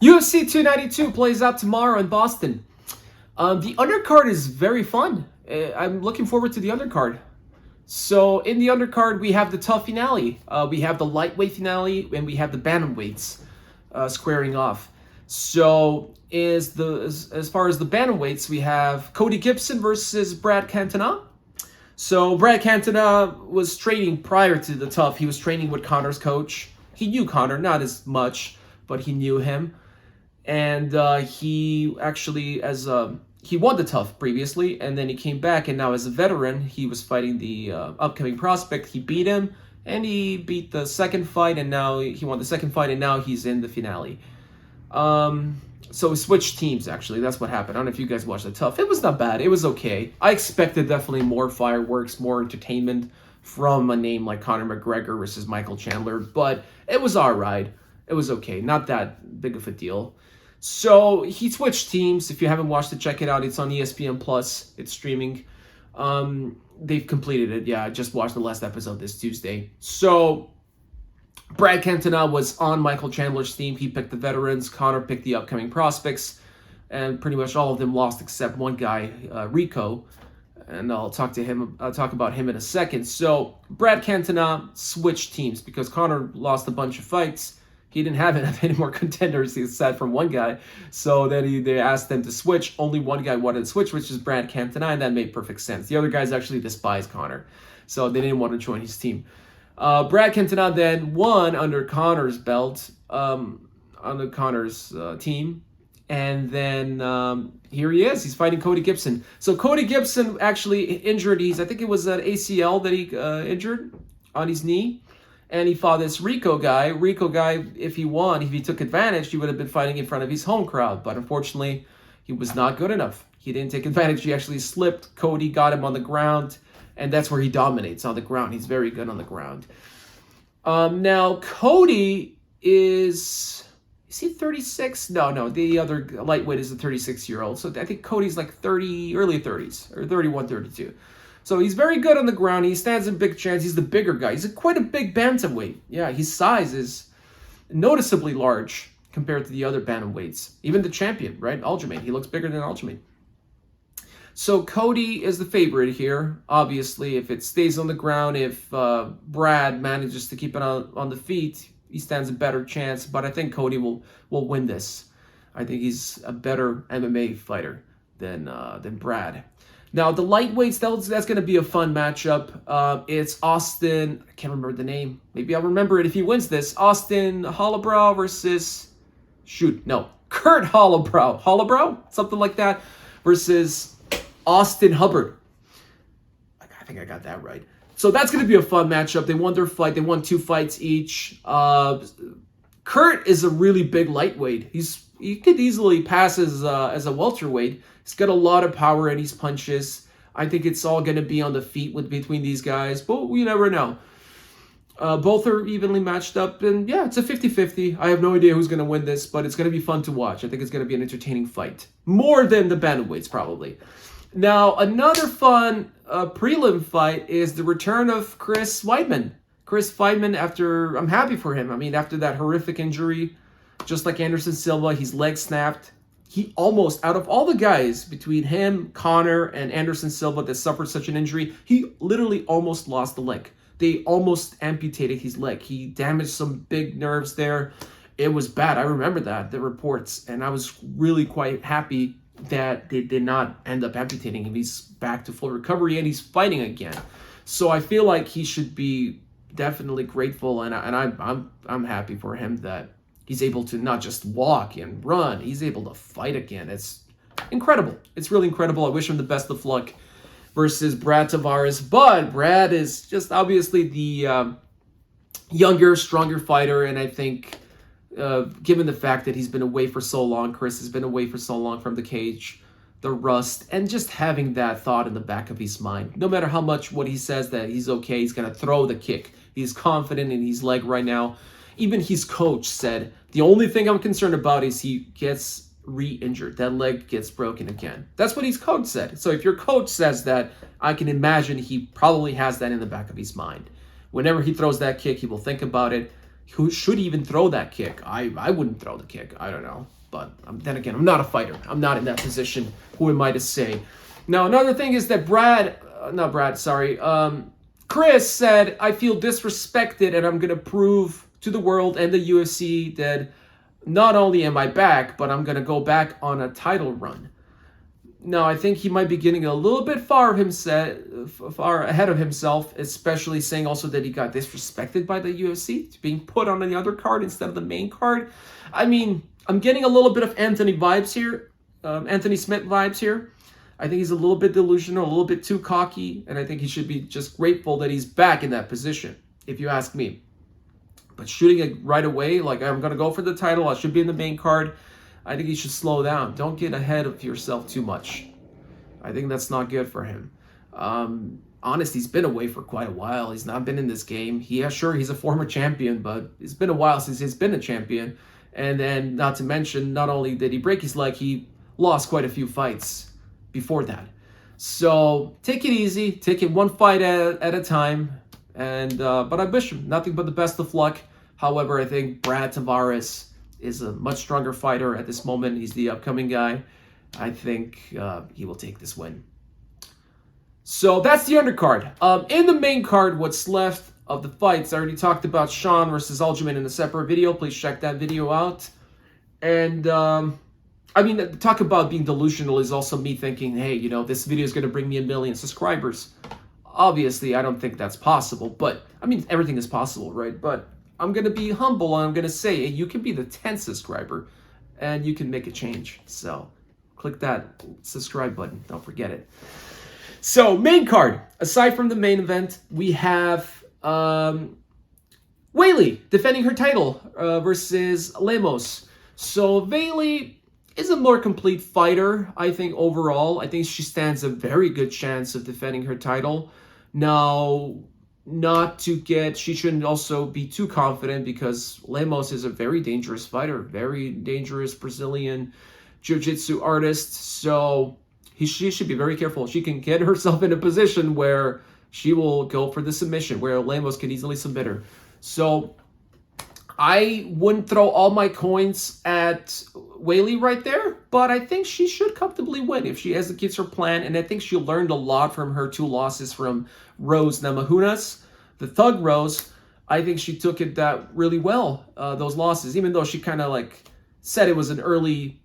UFC 292 plays out tomorrow in Boston. The undercard is very fun. I'm looking forward to the undercard. So in the undercard, we have the tough finale. We have the lightweight finale, and we have the bantamweights squaring off. So as far as the bantamweights, we have Cody Gibson versus Brad Cantona. So Brad Cantona was training prior to the tough. He was training with Conor's coach. He knew Conor, not as much, but he knew him. And he actually, he won the tough previously, and then he came back, and now as a veteran, he was fighting the upcoming prospect. He beat him, and he beat the second fight, and now he won the second fight, and now he's in the finale. So we switched teams, actually. That's what happened. I don't know if you guys watched the tough. It was not bad. It was okay. I expected definitely more fireworks, more entertainment from a name like Conor McGregor versus Michael Chandler, but it was all right. It was okay. Not that big of a deal. So he switched teams. If you haven't watched it, check it out. It's on ESPN Plus. It's streaming. They've completed it. Yeah, I just watched the last episode this Tuesday. So Brad Cantona was on Michael Chandler's team. He picked the veterans. Conor picked the upcoming prospects, and pretty much all of them lost except one guy, Rico. And I'll talk about him in a second. So Brad Cantona switched teams because Conor lost a bunch of fights. He didn't have any more contenders aside from one guy. So then they asked them to switch. Only one guy wanted to switch, which is Brad Cantona, and that made perfect sense. The other guys actually despise Conor, so they didn't want to join his team. Brad Cantona then won under Conor's belt, under Conor's team. And then here he is. He's fighting Cody Gibson. So Cody Gibson actually injured. I think it was an ACL that he injured on his knee. And he fought this Rico guy. If he took advantage, he would have been fighting in front of his home crowd. But unfortunately, he was not good enough. He didn't take advantage. He actually slipped. Cody got him on the ground. And that's where he dominates, on the ground. He's very good on the ground. Now, Cody is he 36? No. The other lightweight is a 36-year-old. So I think Cody's like 30, early 30s, or 31, 32. So he's very good on the ground. He stands a big chance. He's the bigger guy. He's quite a big bantamweight. Yeah, his size is noticeably large compared to the other bantamweights. Even the champion, right? Aljamain. He looks bigger than Aljamain. So Cody is the favorite here. Obviously, if it stays on the ground, if Brad manages to keep it on the feet, he stands a better chance. But I think Cody will win this. I think he's a better MMA fighter than Brad. Now, the lightweights, that's going to be a fun matchup. It's Austin, I can't remember the name. Maybe I'll remember it if he wins this. Austin Hollowbrow versus, Kurt Hollowbrow, something like that, versus Austin Hubbard. I think I got that right. So that's going to be a fun matchup. They won their fight. They won 2 fights each. Kurt is a really big lightweight. He could easily pass as a welterweight. He's got a lot of power in his punches. I think it's all going to be on the feet between these guys, but we never know. Both are evenly matched up, and yeah, it's a 50-50. I have no idea who's going to win this, but it's going to be fun to watch. I think it's going to be an entertaining fight. More than the bantamweights, probably. Now, another fun prelim fight is the return of Chris Weidman. Chris Weidman, I'm happy for him. I mean, after that horrific injury, just like Anderson Silva, his leg snapped. He almost, out of all the guys between him, Conor, and Anderson Silva that suffered such an injury, he literally almost lost the leg. They almost amputated his leg. He damaged some big nerves there. It was bad. I remember that, the reports, and I was really quite happy that they did not end up amputating him. He's back to full recovery, and he's fighting again. So I feel like he should be definitely grateful, and I'm happy for him that he's able to not just walk and run, he's able to fight again. It's incredible. It's really incredible. I wish him the best of luck versus Brad Tavares. But Brad is just obviously the younger, stronger fighter. And I think given the fact that he's been away for so long, Chris has been away for so long from the cage, the rust, and just having that thought in the back of his mind. No matter how much what he says that he's okay, he's going to throw the kick. He's confident in his leg right now. Even his coach said, the only thing I'm concerned about is he gets re-injured. That leg gets broken again. That's what his coach said. So if your coach says that, I can imagine he probably has that in the back of his mind. Whenever he throws that kick, he will think about it. who should even throw that kick. I wouldn't throw the kick. I don't know. But then again, I'm not a fighter. I'm not in that position. Who am I to say? Now, another thing is that Chris said, I feel disrespected and I'm going to prove to the world and the UFC that not only am I back, but I'm going to go back on a title run. Now, I think he might be getting a little bit far ahead of himself, especially saying also that he got disrespected by the UFC, being put on the undercard instead of the main card. I mean, I'm getting a little bit of Anthony Smith vibes here. I think he's a little bit delusional, a little bit too cocky, and I think he should be just grateful that he's back in that position, if you ask me. But shooting it right away, like I'm going to go for the title, I should be in the main card, I think he should slow down. Don't get ahead of yourself too much. I think that's not good for him. Honestly, he's been away for quite a while. He's not been in this game. Sure, he's a former champion, but it's been a while since he's been a champion. And then, not to mention, not only did he break his leg, he lost quite a few fights before that. So take it easy, take it one fight at a time. And but I wish him nothing but the best of luck. However, I think Brad Tavares is a much stronger fighter at this moment. He's the upcoming guy. I think he will take this win. So that's the undercard. In the main card, what's left of the fights, I already talked about Sean versus Aljamain in a separate video. Please check that video out. And I mean, talk about being delusional is also me thinking, hey, you know, this video is going to bring me 1 million subscribers. Obviously, I don't think that's possible, but I mean, everything is possible, right? But I'm going to be humble and I'm going to say, hey, you can be the 10th subscriber and you can make a change. So click that subscribe button. Don't forget it. So main card, aside from the main event, we have Weili defending her title versus Lemos. So Weili is a more complete fighter, I think, overall. I think she stands a very good chance of defending her title. Now, she shouldn't also be too confident because Lemos is a very dangerous fighter, very dangerous Brazilian jiu-jitsu artist. So she should be very careful. She can get herself in a position where she will go for the submission, where Lemos can easily submit her. So I wouldn't throw all my coins at Weili right there, but I think she should comfortably win if she executes her plan. And I think she learned a lot from her 2 losses from Rose Namajunas, the Thug Rose. I think she took it that really well, those losses, even though she kind of like said it was an early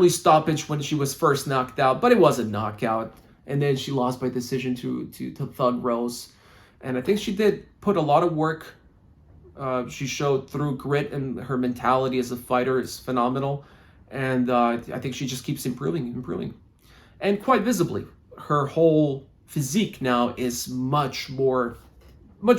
stoppage when she was first knocked out, but it was a knockout. And then she lost by decision to Thug Rose. And I think she did put a lot of work. She showed through grit, and her mentality as a fighter is phenomenal. And I think she just keeps improving. And quite visibly, her whole physique now is much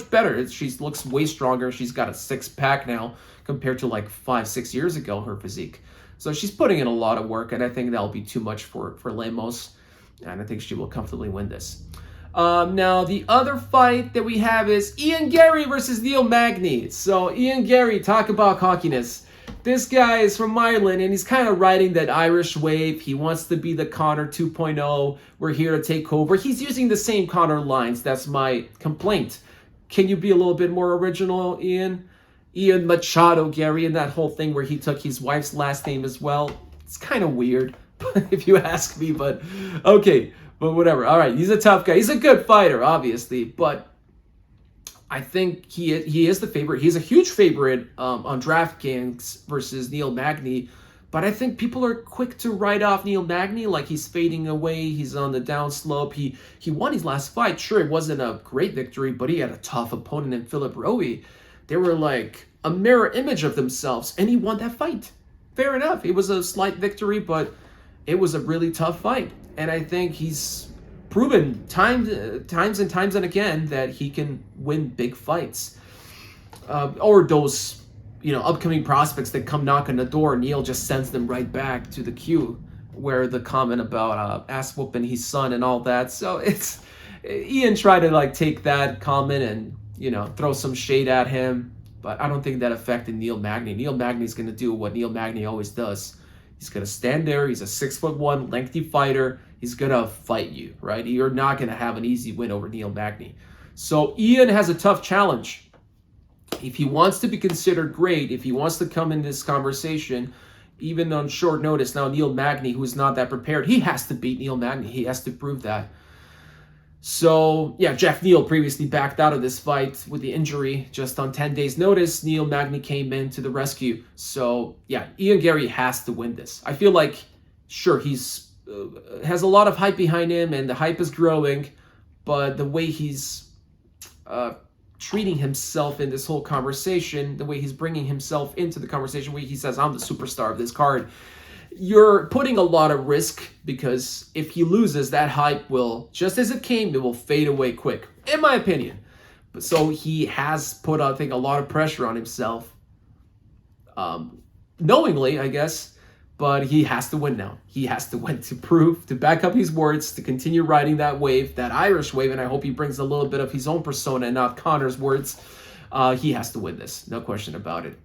better. She looks way stronger. She's got a 6-pack now compared to like 5-6 years ago, her physique. So she's putting in a lot of work, and I think that'll be too much for Lemos. And I think she will comfortably win this. Now, the other fight that we have is Ian Garry versus Neil Magny. So, Ian Garry, talk about cockiness. This guy is from Ireland, and he's kind of riding that Irish wave. He wants to be the Conor 2.0. We're here to take over. He's using the same Conor lines. That's my complaint. Can you be a little bit more original, Ian? Ian Machado Garry, and that whole thing where he took his wife's last name as well. It's kind of weird, if you ask me, but okay. But whatever. All right, he's a tough guy. He's a good fighter, obviously, but I think he is the favorite. He's a huge favorite on DraftKings versus Neil Magny, but I think people are quick to write off Neil Magny like he's fading away. He's on the downslope. He won his last fight. Sure, it wasn't a great victory, but he had a tough opponent in Philip Rowe. They were like a mirror image of themselves, and he won that fight. Fair enough. It was a slight victory, but it was a really tough fight. And I think he's proven times and times and again that he can win big fights. Or those, upcoming prospects that come knock on the door, Neil just sends them right back to the queue, where the comment about ass whooping his son and all that. So it's Ian tried to like take that comment and throw some shade at him, but I don't think that affected Neil Magny. Neil Magny's going to do what Neil Magny always does. He's going to stand there. He's a 6'1", lengthy fighter. He's going to fight you, right? You're not going to have an easy win over Neil Magny. So Ian has a tough challenge. If he wants to be considered great, if he wants to come in this conversation, even on short notice, now Neil Magny, who is not that prepared, he has to beat Neil Magny. He has to prove that. So, yeah, Jeff Neal previously backed out of this fight with the injury. Just on 10 days' notice, Neil Magny came in to the rescue. So, yeah, Ian Gary has to win this. I feel like, sure, he's has a lot of hype behind him, and the hype is growing, but the way he's treating himself in this whole conversation, the way he's bringing himself into the conversation, where he says, I'm the superstar of this card, you're putting a lot of risk, because if he loses, that hype will, just as it came, it will fade away quick, in my opinion. But so he has put, I think, a lot of pressure on himself, knowingly, I guess, but he has to win now. He has to win to prove, to back up his words, to continue riding that wave, that Irish wave, and I hope he brings a little bit of his own persona and not Conor's words. He has to win this, no question about it.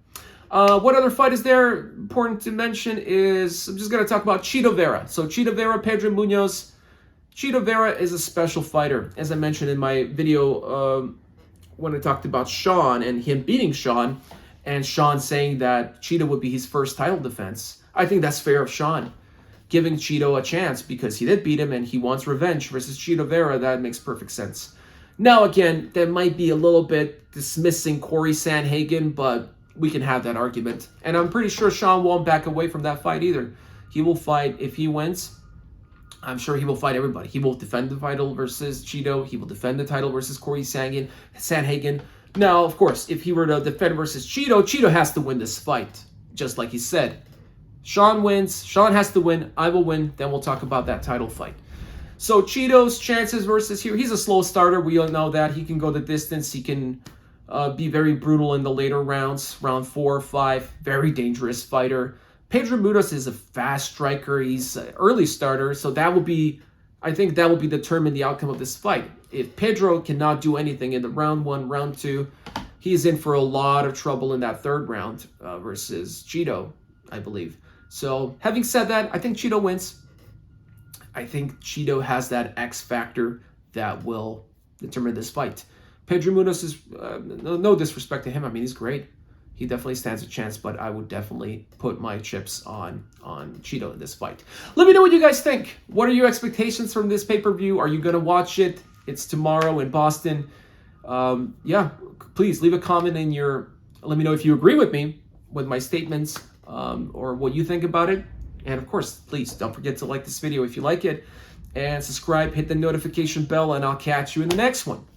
What other fight is there important to mention is, I'm just going to talk about Chito Vera. So Chito Vera, Pedro Munoz. Chito Vera is a special fighter. As I mentioned in my video when I talked about Sean and him beating Sean, and Sean saying that Chito would be his first title defense. I think that's fair of Sean, giving Chito a chance because he did beat him and he wants revenge versus Chito Vera. That makes perfect sense. Now, again, that might be a little bit dismissing Corey Sandhagen, but we can have that argument. And I'm pretty sure Sean won't back away from that fight either. He will fight, if he wins, I'm sure he will fight everybody. He will defend the title versus Chito. He will defend the title versus Corey Sandhagen. Now, of course, if he were to defend versus Chito, Chito has to win this fight, just like he said. Sean wins. Sean has to win. I will win. Then we'll talk about that title fight. So Chito's chances versus here, he's a slow starter. We all know that. He can go the distance. He can be very brutal in the later rounds, round 4 or 5. Very dangerous fighter. Pedro Munoz is a fast striker. He's an early starter. So that will be, I think that will be determine the outcome of this fight. If Pedro cannot do anything in the round 1, round 2, he's in for a lot of trouble in that third round versus Chito, I believe. So, having said that, I think Chito wins. I think Chito has that X factor that will determine this fight. Pedro Munoz is, no disrespect to him, I mean, he's great. He definitely stands a chance, but I would definitely put my chips on Chito in this fight. Let me know what you guys think. What are your expectations from this pay-per-view? Are you going to watch it? It's tomorrow in Boston. Yeah, please leave a comment in let me know if you agree with me, with my statements, or what you think about it. And of course, please don't forget to like this video if you like it, and subscribe, hit the notification bell, and I'll catch you in the next one.